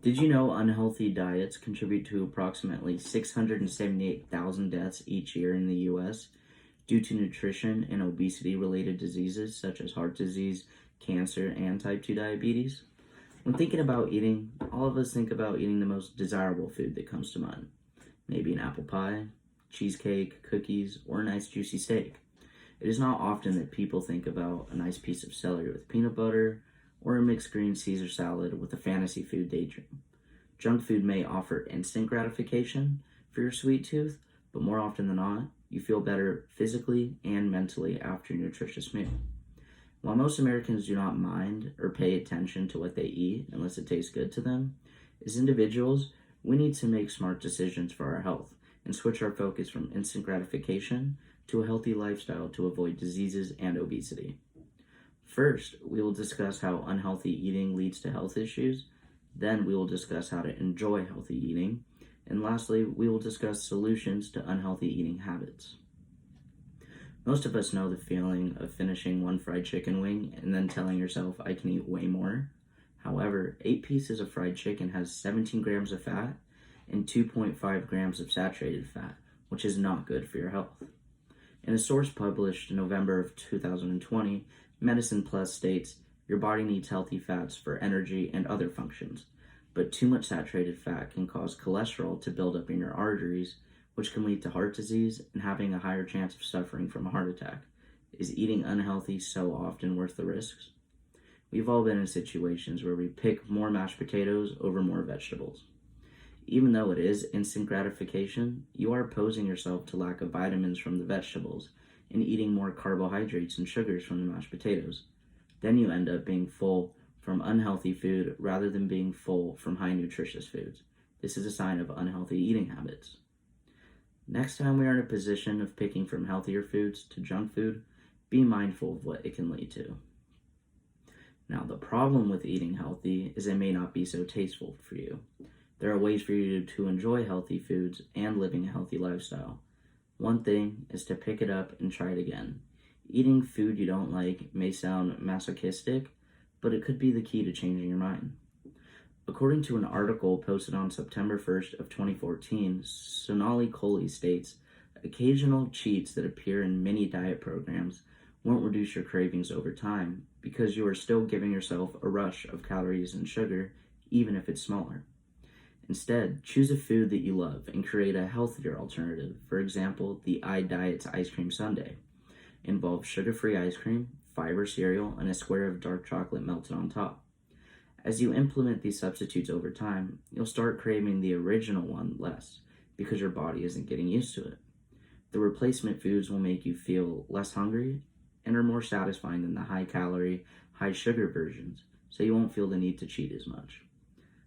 Did you know unhealthy diets contribute to approximately 678,000 deaths each year in the US due to nutrition and obesity related diseases such as heart disease, cancer, and type 2 diabetes? When thinking about eating, all of us think about eating the most desirable food that comes to mind. Maybe an apple pie, cheesecake, cookies, or a nice juicy steak. It is not often that people think about a nice piece of celery with peanut butter or a mixed green Caesar salad with a fantasy food daydream. Junk food may offer instant gratification for your sweet tooth, but more often than not, you feel better physically and mentally after a nutritious meal. While most Americans do not mind or pay attention to what they eat unless it tastes good to them, as individuals, we need to make smart decisions for our health and switch our focus from instant gratification to a healthy lifestyle to avoid diseases and obesity. First, we will discuss how unhealthy eating leads to health issues. Then we will discuss how to enjoy healthy eating. And lastly, we will discuss solutions to unhealthy eating habits. Most of us know the feeling of finishing one fried chicken wing and then telling yourself, I can eat way more. However, 8 pieces of fried chicken has 17 grams of fat and 2.5 grams of saturated fat, which is not good for your health. In a source published in November of 2020, Medicine Plus states, your body needs healthy fats for energy and other functions, but too much saturated fat can cause cholesterol to build up in your arteries, which can lead to heart disease and having a higher chance of suffering from a heart attack. Is eating unhealthy so often worth the risks? We've all been in situations where we pick more mashed potatoes over more vegetables. Even though it is instant gratification, you are opposing yourself to lack of vitamins from the vegetables and eating more carbohydrates and sugars from the mashed potatoes. Then you end up being full from unhealthy food rather than being full from high nutritious foods. This is a sign of unhealthy eating habits. Next time we are in a position of picking from healthier foods to junk food, be mindful of what it can lead to. Now, the problem with eating healthy is it may not be so tasteful for you. There are ways for you to enjoy healthy foods and living a healthy lifestyle. One thing is to pick it up and try it again. Eating food you don't like may sound masochistic, but it could be the key to changing your mind. According to an article posted on September 1st of 2014, Sonali Kohli states, occasional cheats that appear in many diet programs won't reduce your cravings over time because you are still giving yourself a rush of calories and sugar, even if it's smaller. Instead, choose a food that you love and create a healthier alternative. For example, the iDiet's ice cream sundae involves sugar-free ice cream, fiber cereal, and a square of dark chocolate melted on top. As you implement these substitutes over time, you'll start craving the original one less because your body isn't getting used to it. The replacement foods will make you feel less hungry and are more satisfying than the high-calorie, high-sugar versions, so you won't feel the need to cheat as much.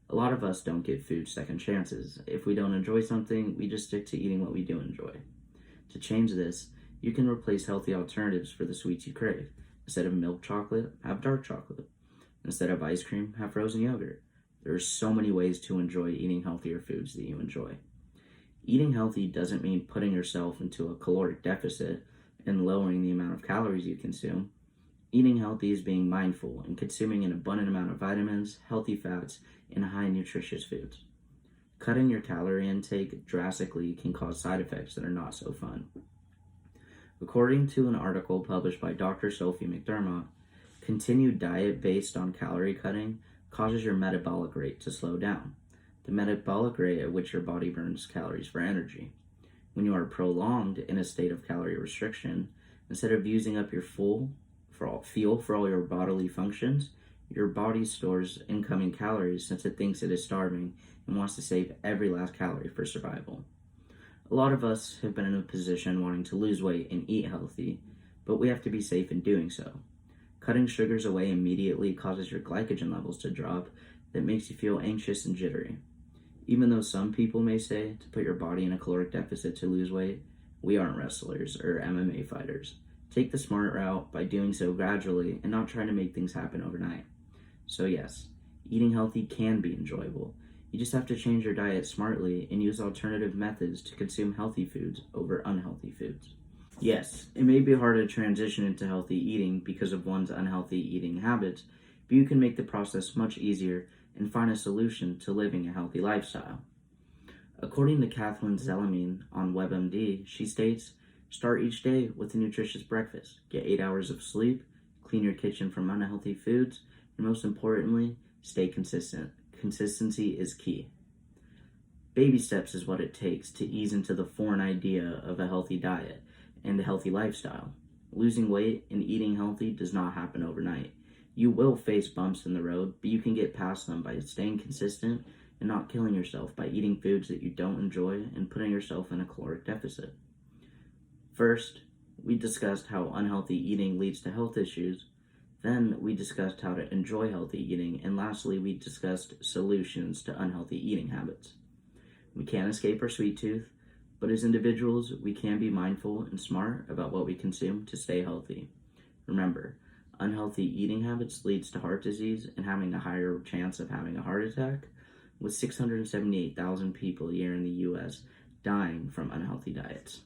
A lot of us don't give food second chances. If we don't enjoy something, we just stick to eating what we do enjoy. To change this, you can replace healthy alternatives for the sweets you crave. Instead of milk chocolate, have dark chocolate. Instead of ice cream, have frozen yogurt. There are so many ways to enjoy eating healthier foods that you enjoy. Eating healthy doesn't mean putting yourself into a caloric deficit and lowering the amount of calories you consume. Eating healthy is being mindful and consuming an abundant amount of vitamins, healthy fats, and high nutritious foods. Cutting your calorie intake drastically can cause side effects that are not so fun. According to an article published by Dr. Sophie McDermott, continued diet based on calorie cutting causes your metabolic rate to slow down, the metabolic rate at which your body burns calories for energy. When you are prolonged in a state of calorie restriction, instead of using up your fuel for all your bodily functions, your body stores incoming calories since it thinks it is starving and wants to save every last calorie for survival. A lot of us have been in a position wanting to lose weight and eat healthy, but we have to be safe in doing so. Cutting sugars away immediately causes your glycogen levels to drop. That makes you feel anxious and jittery. Even though some people may say to put your body in a caloric deficit to lose weight, we aren't wrestlers or MMA fighters. Take the smart route by doing so gradually and not trying to make things happen overnight. So yes, eating healthy can be enjoyable. You just have to change your diet smartly and use alternative methods to consume healthy foods over unhealthy foods. Yes, it may be hard to transition into healthy eating because of one's unhealthy eating habits, but you can make the process much easier and find a solution to living a healthy lifestyle. According to Kathleen Zellerman on WebMD, she states, start each day with a nutritious breakfast, get 8 hours of sleep, clean your kitchen from unhealthy foods, and most importantly, stay consistent. Consistency is key. Baby steps is what it takes to ease into the foreign idea of a healthy diet and a healthy lifestyle. Losing weight and eating healthy does not happen overnight. You will face bumps in the road, but you can get past them by staying consistent and not killing yourself by eating foods that you don't enjoy and putting yourself in a caloric deficit. First, we discussed how unhealthy eating leads to health issues. Then we discussed how to enjoy healthy eating, and lastly, we discussed solutions to unhealthy eating habits. We can't escape our sweet tooth, but as individuals, we can be mindful and smart about what we consume to stay healthy. Remember, unhealthy eating habits leads to heart disease and having a higher chance of having a heart attack, with 678,000 people a year in the U.S. dying from unhealthy diets.